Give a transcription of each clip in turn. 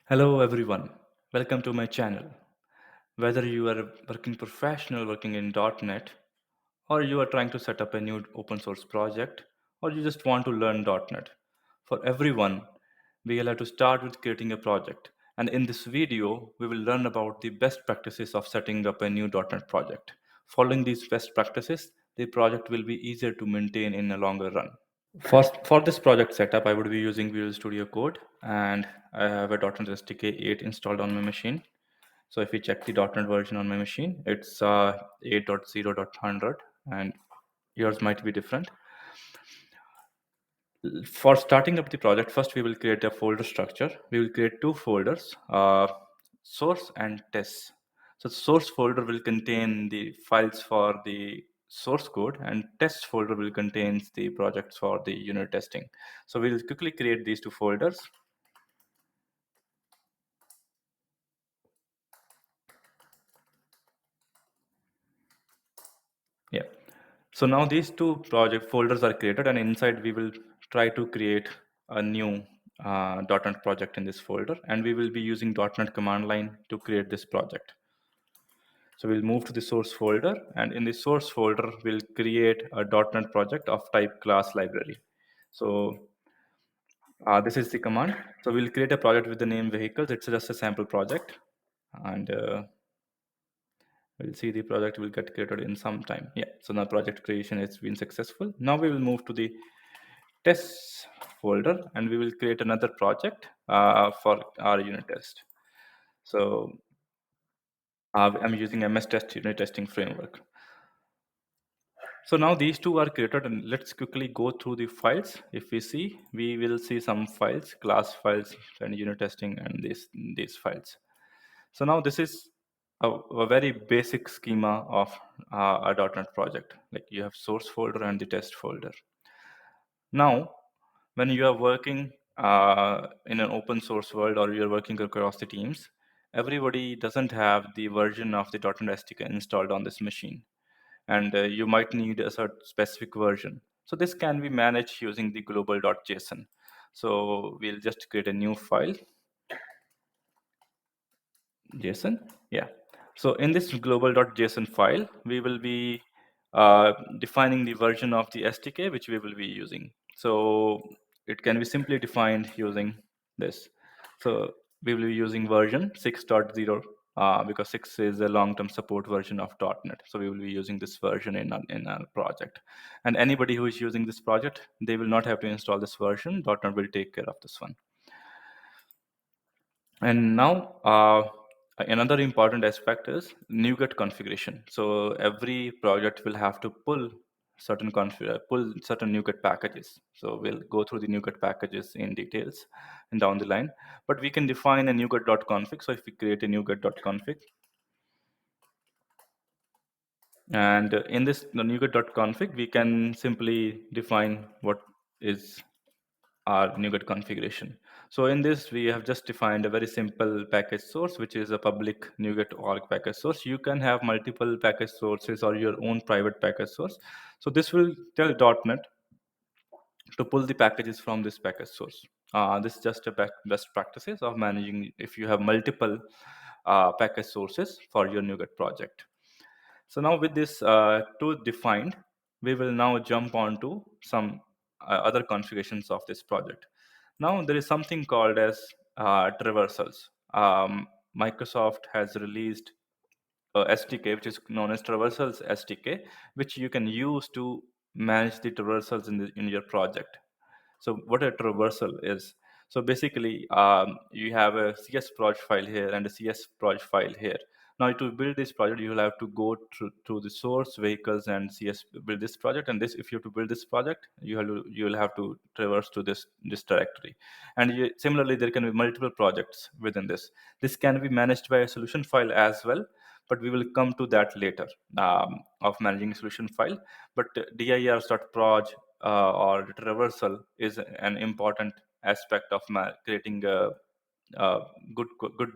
Hello everyone, welcome to my channel. Whether you are a working professional working in .NET or you are trying to set up a new open source project or you just want to learn .NET, for everyone we will have to start with creating a project. And in this video, we will learn about the best practices of setting up a new .NET project. Following these best practices, the project will be easier to maintain in a longer run. For this project setup, I would be using Visual Studio Code and I have a .NET SDK 8 installed on my machine. So if we check the .NET version on my machine, it's 8.0.100 and yours might be different. For starting up the project, first we will create a folder structure. We will create two folders, source and test. So the source folder will contain the files for the source code and test folder will contain the projects for the unit testing. So we'll quickly create these two folders. Yeah. So now these two project folders are created and inside we will try to create a new .NET project in this folder and we will be using .NET command line to create this project. So we'll move to the source folder and in the source folder, we'll create a .NET project of type class library. So this is the command. So we'll create a project with the name vehicles. It's just a sample project and we'll see the project will get created in some time. Yeah, so now project creation has been successful. Now we will move to the tests folder and we will create another project for our unit test. So I'm using MS Test unit testing framework. So now these two are created and let's quickly go through the files. If we see, we will see some files, class files and unit testing and these files. So now this is a very basic schema of a .NET project. Like you have source folder and the test folder. Now, when you are working in an open source world or you're working across the teams, everybody doesn't have the version of the .NET SDK installed on this machine. And you might need a certain specific version. So this can be managed using the global.json. So we'll just create a new file, JSON. Yeah. So in this global.json file, we will be defining the version of the SDK which we will be using. So it can be simply defined using this. So we will be using version 6.0 because 6 is a long-term support version of .NET. So we will be using this version in our project. And anybody who is using this project, they will not have to install this version. .NET will take care of this one. And now another important aspect is NuGet configuration. So every project will have to pull certain NuGet packages. So we'll go through the NuGet packages in details and down the line. But we can define a NuGet.config. So if we create a NuGet.config, and in this NuGet.config, we can simply define what is our NuGet configuration. So in this, we have just defined a very simple package source, which is a public NuGet org package source. You can have multiple package sources or your own private package source. So this will tell .NET to pull the packages from this package source. This is just a best practices of managing if you have multiple package sources for your NuGet project. So now with this tool defined, we will now jump on to some other configurations of this project. Now there is something called as traversals. Microsoft has released a SDK which is known as traversals SDK, which you can use to manage the traversals in your project. So what a traversal is. So basically, you have a CS project file here and a CS project file here. Now to build this project, you will have to go through the source, vehicles, and CS build this project. And this, if you have to build this project, you will have to traverse to this directory. And similarly, there can be multiple projects within this. This can be managed by a solution file as well, but we will come to that later of managing a solution file. But dir.proj or traversal is an important aspect of creating a good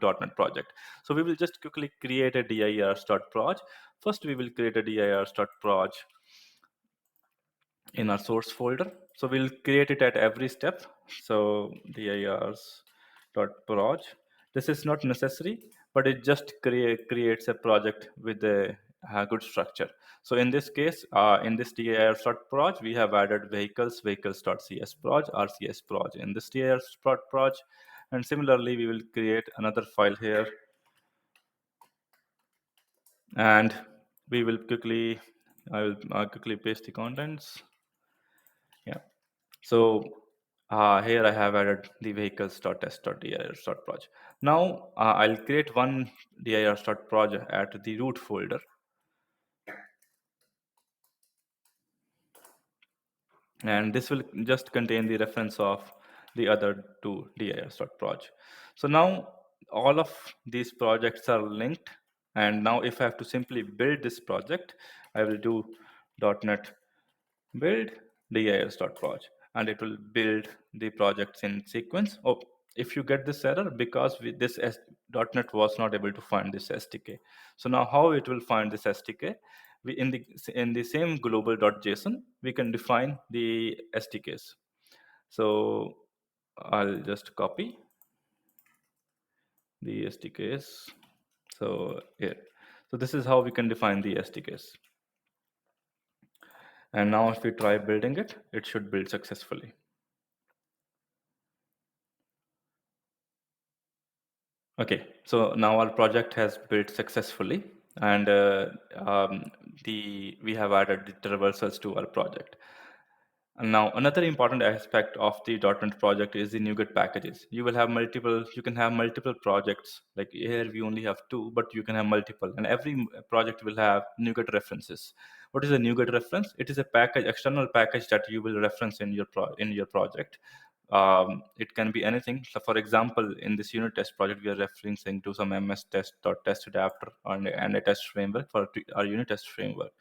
.NET project. So we will just quickly create a dir.proj. First, we will create a dir.proj in our source folder. So we'll create it at every step. So dirs.proj. This is not necessary, but it just creates a project with a good structure. So in this case, in this dir.proj, we have added vehicles.cs.proj, rcs.proj in this dir.proj. And similarly, we will create another file here, and we will quickly, I will quickly paste the contents. Yeah. So here I have added the vehicles.test.dir.proj. Now I'll create one dir.proj at the root folder, and this will just contain the reference of the other two dir.proj. So now all of these projects are linked, and now if I have to simply build this project, I will do .net build dir.proj, and it will build the projects in sequence. Oh, if you get this error, because .net was not able to find this SDK. So now how it will find this SDK? We, in the same global.json, we can define the SDKs. So I'll just copy the SDKs. So yeah, so this is how we can define the SDKs. And now if we try building it, it should build successfully. Okay, so now our project has built successfully, and we have added the traversals to our project. And now another important aspect of the .NET project is the NuGet packages. You can have multiple projects. Like here we only have two, but you can have multiple, and every project will have NuGet references. What is a NuGet reference? It is a package, external package that you will reference in your project. It can be anything. So for example, in this unit test project, we are referencing to some ms test adapter and a test framework for our unit test framework.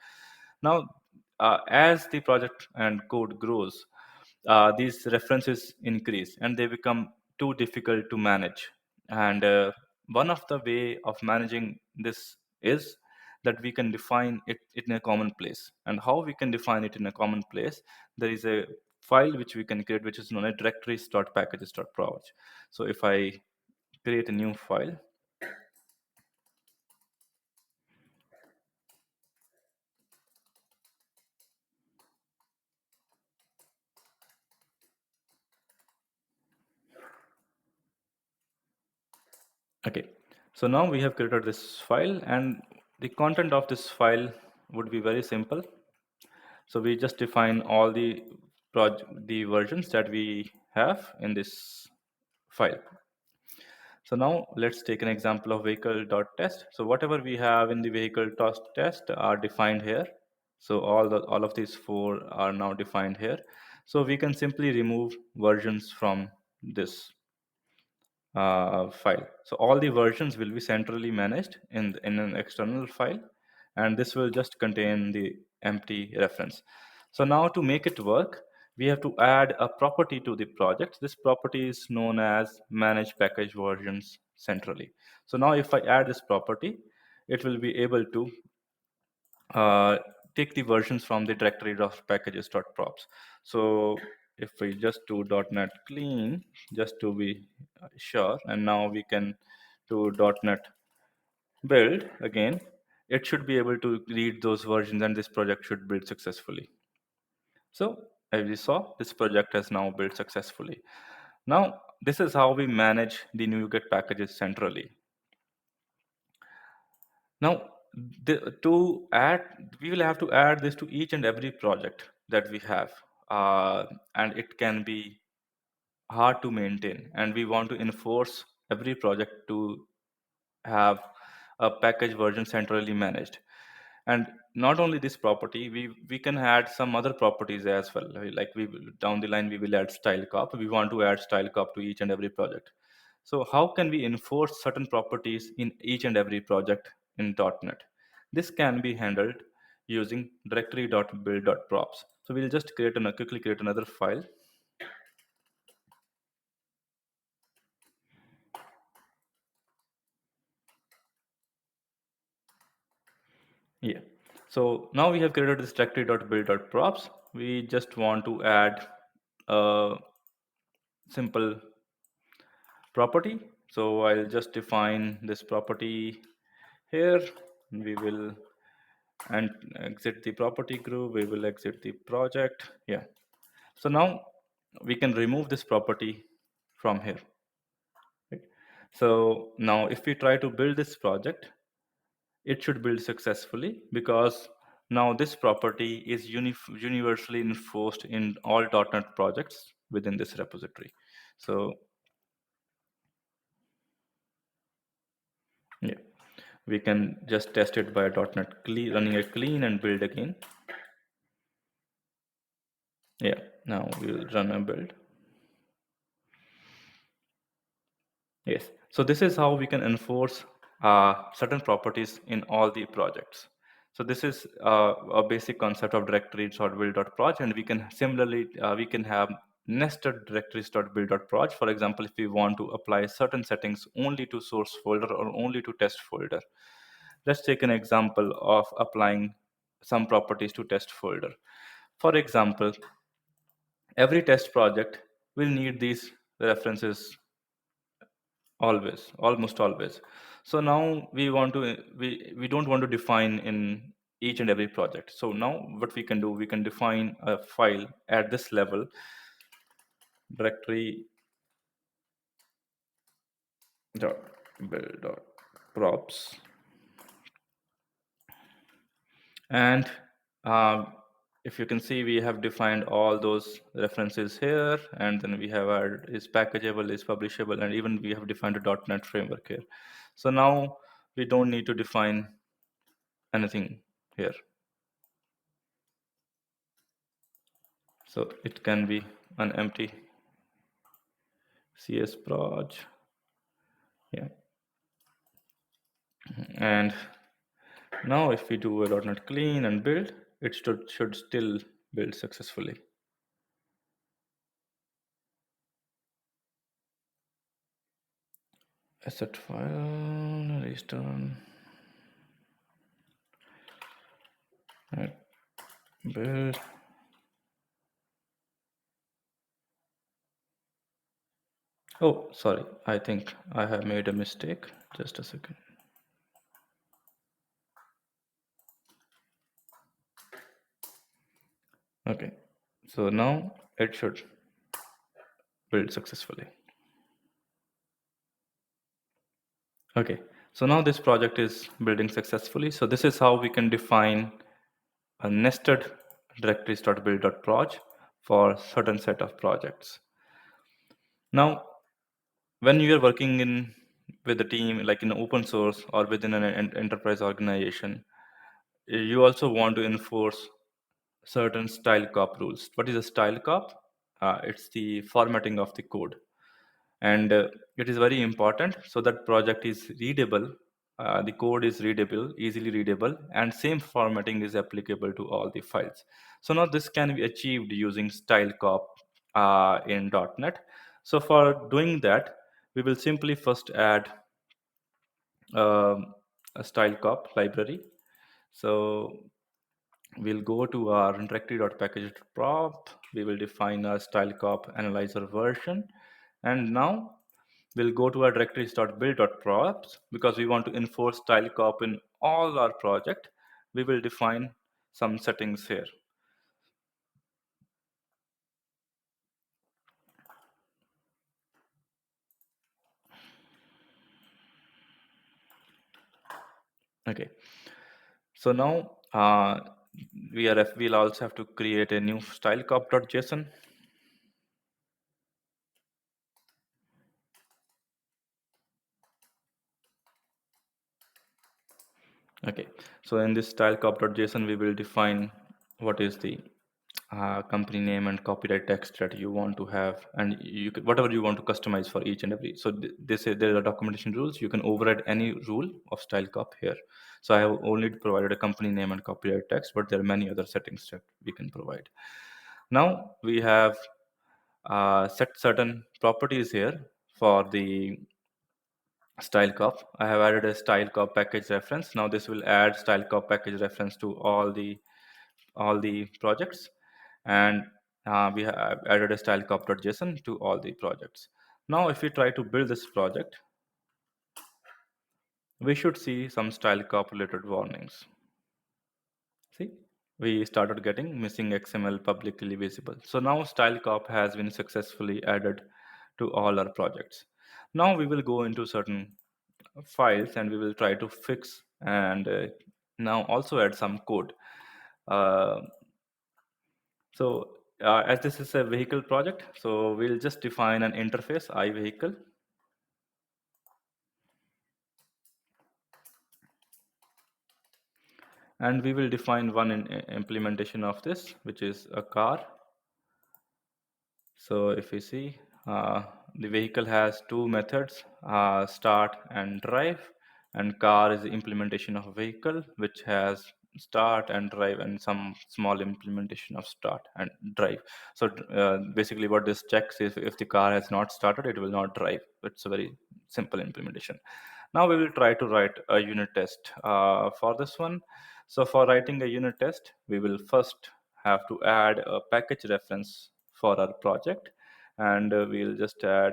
Now, as the project and code grows, these references increase and they become too difficult to manage. And one of the way of managing this is that we can define it in a common place. And how we can define it in a common place? There is a file which we can create, which is known as directories.packages.props. So if I create a new file, okay, so now we have created this file, and the content of this file would be very simple. So we just define all the versions that we have in this file. So now let's take an example of vehicle.test. So whatever we have in the vehicle.test are defined here. So all of these four are now defined here. So we can simply remove versions from this file. So all the versions will be centrally managed in an external file, and this will just contain the empty reference. So now to make it work, we have to add a property to the project. This property is known as manage package versions centrally. So now if I add this property, it will be able to uh, take the versions from the directory.packages.props. So if we just do .NET clean, just to be sure, and now we can do .NET build again, it should be able to read those versions and this project should build successfully. So as we saw, this project has now built successfully. Now, this is how we manage the NuGet packages centrally. Now, to add, we will have to add this to each and every project that we have, and it can be hard to maintain. And we want to enforce every project to have a package version centrally managed. And not only this property, we can add some other properties as well. Like down the line, we will add stylecop. We want to add stylecop to each and every project. So how can we enforce certain properties in each and every project in .NET? This can be handled using directory.build.props. So we'll just quickly create another file. Yeah. So now we have created this directory.build.props. We just want to add a simple property So I'll just define this property here. We will and exit the property group. We will exit the project. Yeah. So now we can remove this property from here. Right? So now if we try to build this project, it should build successfully because now this property is universally enforced in all .NET projects within this repository. So yeah, we can just test it by .NET clean, running a clean and build again. Yeah, now we'll run a build. Yes, so this is how we can enforce certain properties in all the projects. So this is a basic concept of directory.build.props, and we can similarly we can have nested directories.build.props. For example, if we want to apply certain settings only to source folder or only to test folder. Let's take an example of applying some properties to test folder. For example, every test project will need these references always, almost always. So now we don't want to define in each and every project. So now what we can do, we can define a file at this level, directory.build.props, and if you can see, we have defined all those references here, and then we have our is packageable, is publishable, and even we have defined a .NET framework here. So now we don't need to define anything here. So it can be an empty CS proj. Yeah. And now if we do a .NET clean and build, it should still build successfully. Asset file, restore, build. Oh, sorry. I think I have made a mistake. Just a second. Okay. So now it should build successfully. Okay. So now this project is building successfully. So this is how we can define a nested directories.build.proj for certain set of projects. Now, when you are working in with a team like in open source or within an enterprise organization, you also want to enforce certain style cop rules. What is a style cop? It's the formatting of the code, and it is very important so that project is readable. The code is readable, easily readable, and same formatting is applicable to all the files. So now this can be achieved using stylecop in .NET. So for doing that, we will simply first add a stylecop library. So we'll go to our directory.packages.props. We will define our stylecop analyzer version, and now we'll go to our directories.build.props because we want to enforce stylecop in all our project. We will define some settings here. Okay. So now we'll also have to create a new stylecop.json. Okay. So in this stylecop.json, we will define what is the company name and copyright text that you want to have, and you can, whatever you want to customize for each and every. So this there are documentation rules. You can override any rule of style cop here. So I have only provided a company name and copyright text, but there are many other settings that we can provide. Now we have set certain properties here for the style cop. I have added a style cop package reference. Now this will add style cop package reference to all the projects, and we have added a stylecop.json to all the projects. Now if we try to build this project, we should see some style cop related warnings. See, we started getting missing XML publicly visible. So now style cop has been successfully added to all our projects. Now we will go into certain files and we will try to fix and now also add some code. Uh, so as this is a vehicle project, so we'll just define an interface iVehicle. And we will define one implementation of this, which is a car. So if we see, the vehicle has two methods, start and drive, and car is the implementation of a vehicle, which has start and drive and some small implementation of start and drive. So basically what this checks is if the car has not started, it will not drive. It's a very simple implementation. Now we will try to write a unit test for this one. So for writing a unit test, we will first have to add a package reference for our project, and we'll just add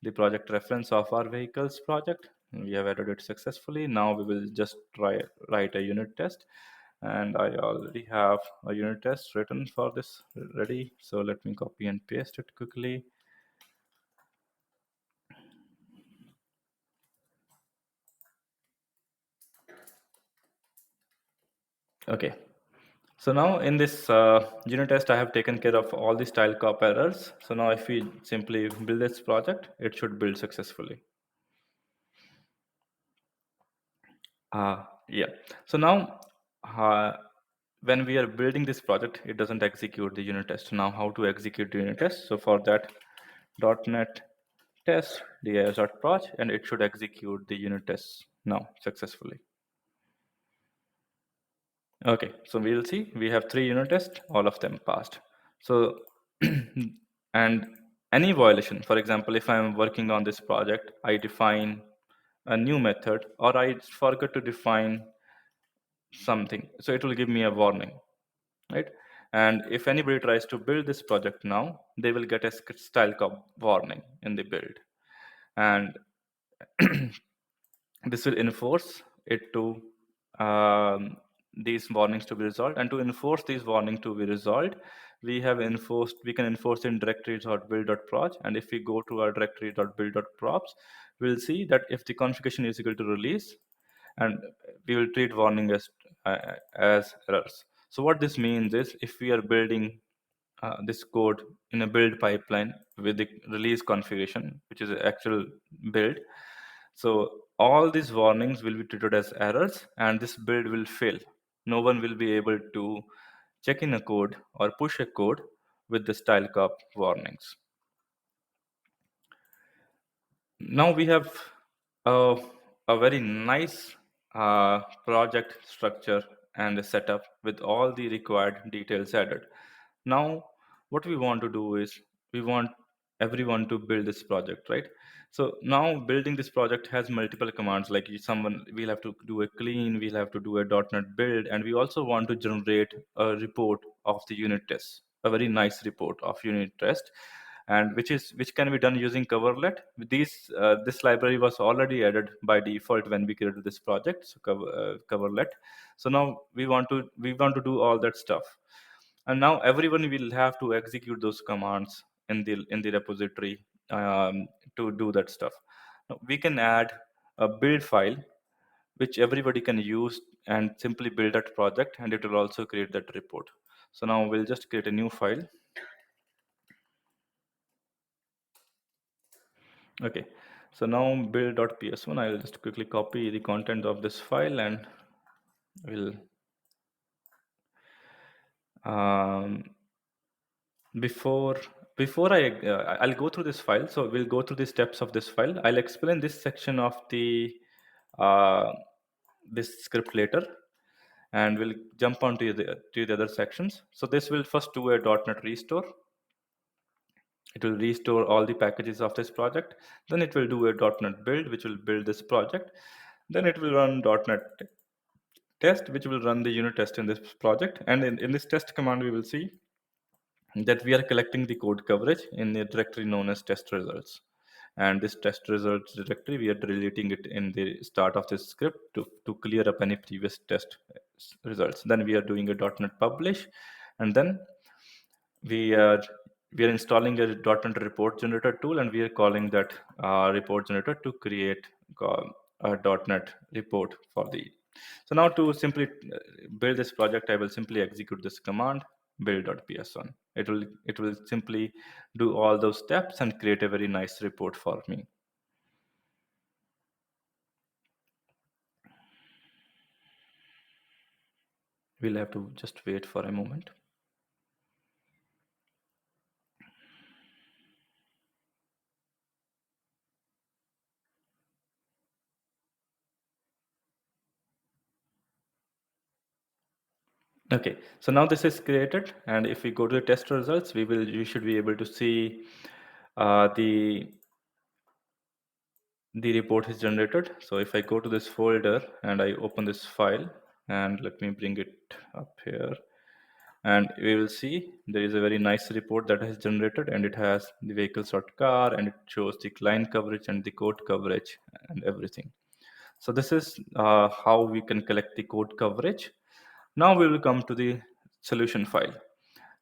the project reference of our vehicles project. We have added it successfully. Now we will just write a unit test, and I already have a unit test written for this ready. So let me copy and paste it quickly. Okay. So now in this unit test, I have taken care of all the style cop errors. So now if we simply build this project, it should build successfully. Yeah. So now when we are building this project, it doesn't execute the unit test. Now how to execute the unit test? So for that, .NET test dir.proj, and it should execute the unit tests now successfully. Okay, so we'll see we have 3 unit tests, all of them passed. So and any violation, for example, if I'm working on this project, I define a new method or I forget to define something, so it will give me a warning, right? And if anybody tries to build this project now, they will get a style cop warning in the build, and this will enforce it to these warnings to be resolved. And to enforce these warnings to be resolved, we can enforce in directory.build.props. And if we go to our directory.build.props, we'll see that if the configuration is equal to release, and we will treat warning as errors. So what this means is if we are building this code in a build pipeline with the release configuration, which is an actual build, so all these warnings will be treated as errors and this build will fail. No one will be able to check in a code or push a code with the style cop warnings. Now we have a, a very nice project structure and a setup with all the required details added. Now what we want to do is we want everyone to build this project, right? So now building this project has multiple commands, like someone we'll have to do a clean, we'll have to do a .NET build, and we also want to generate a report of the unit test, a very nice report of unit test, and which can be done using coverlet. This library was already added by default when we created this project, so coverlet. So now we want to do all that stuff, and now everyone will have to execute those commands in the repository to do that stuff. Now, we can add a build file which everybody can use and simply build that project, and it will also create that report. So now we'll just create a new file. Okay, so now build.ps1, I'll just quickly copy the content of this file and we'll um, before before I'll go through this file. So we'll go through the steps of this file. I'll explain this section of the uh, this script later, and we'll jump on to the other sections. So this will first do a .NET restore. It will restore all the packages of this project. Then it will do a .NET build, which will build this project. Then it will run .NET test, which will run the unit test in this project. And in this test command, we will see that we are collecting the code coverage in the directory known as test results. and this test results directory, we are deleting it in the start of this script to clear up any previous test results. Then we are doing a .NET publish, and then we are we are installing a .NET report generator tool, and we are calling that report generator to create a .NET report for the. So now to simply build this project, I will simply execute this command build.pson. It will simply do all those steps and create a very nice report for me. We'll have to just wait for a moment. Okay, so now this is created, and if we go to the test results, we should be able to see uh, the the report is generated. So if I go to this folder and I open this file, and let me bring it up here, and we will see there is a very nice report that has generated, and it has the vehicle sort car, and it shows the client coverage and the code coverage and everything. So this is how we can collect the code coverage. Now we will come to the solution file.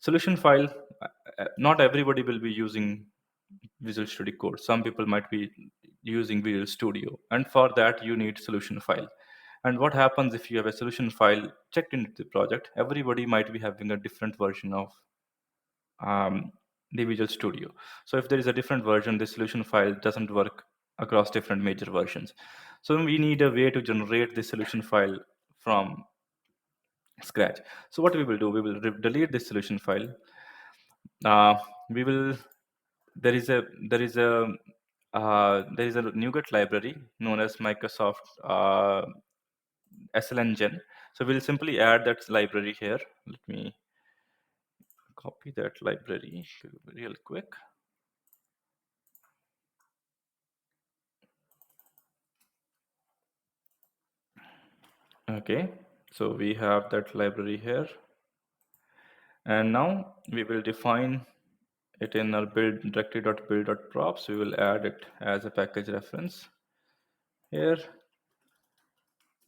Solution file, not everybody will be using Visual Studio Code. Some people might be using Visual Studio, and for that you need solution file. And what happens if you have a solution file checked into the project? Everybody might be having a different version of the Visual Studio. So if there is a different version, the solution file doesn't work across different major versions. So we need a way to generate the solution file from scratch. So what we will do, we will delete this solution file. We will there is a NuGet library known as Microsoft slngen. So we'll simply add that library here. Let me copy that library real quick. Okay, so we have that library here, and now we will define it in our build directory.build.props. We will add it as a package reference here,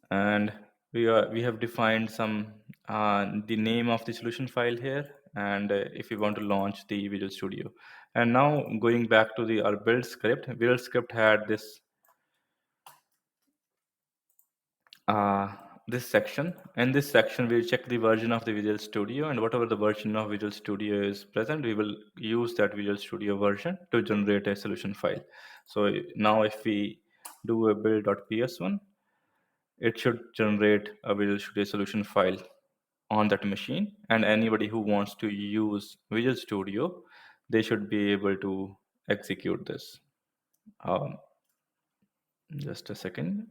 and we have defined some the name of the solution file here, and if we want to launch the Visual Studio. And now going back to the our build script had uh, this section. In this section, we'll check the version of the Visual Studio, and whatever the version of Visual Studio is present, we will use that Visual Studio version to generate a solution file. So now if we do a build.ps1, it should generate a Visual Studio solution file on that machine, and anybody who wants to use Visual Studio, they should be able to execute this. Um, just a second.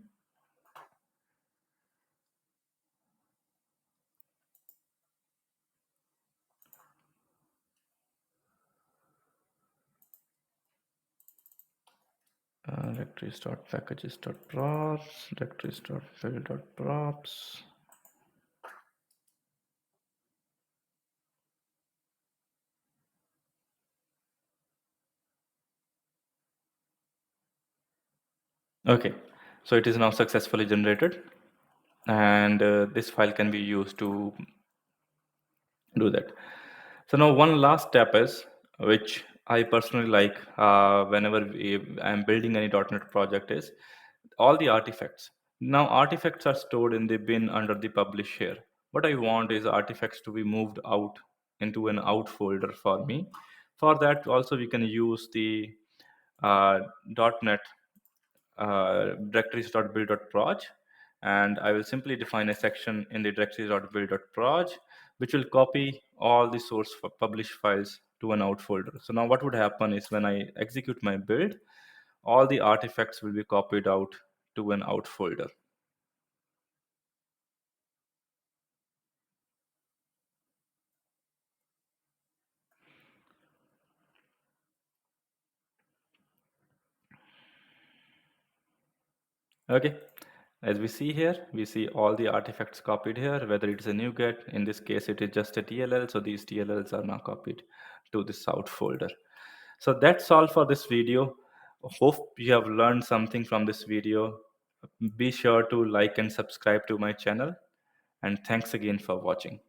Directories.packages.props, directories.build.props. Okay, so it is now successfully generated, and this file can be used to do that. So now one last step is, which I personally like whenever I'm building any .NET project, is all the artifacts. Now artifacts are stored in the bin under the publish here. What I want is artifacts to be moved out into an out folder for me. For that also we can use the uh, .NET directories.build.proj, and I will simply define a section in the directories.build.proj which will copy all the source publish files to an out folder. So now what would happen is when I execute my build, all the artifacts will be copied out to an out folder. Okay, as we see here, we see all the artifacts copied here, whether it's a NuGet, in this case it is just a TLL, so these TLLs are now copied to this out folder. So that's all for this video. Hope you have learned something from this video. Be sure to like and subscribe to my channel. And thanks again for watching.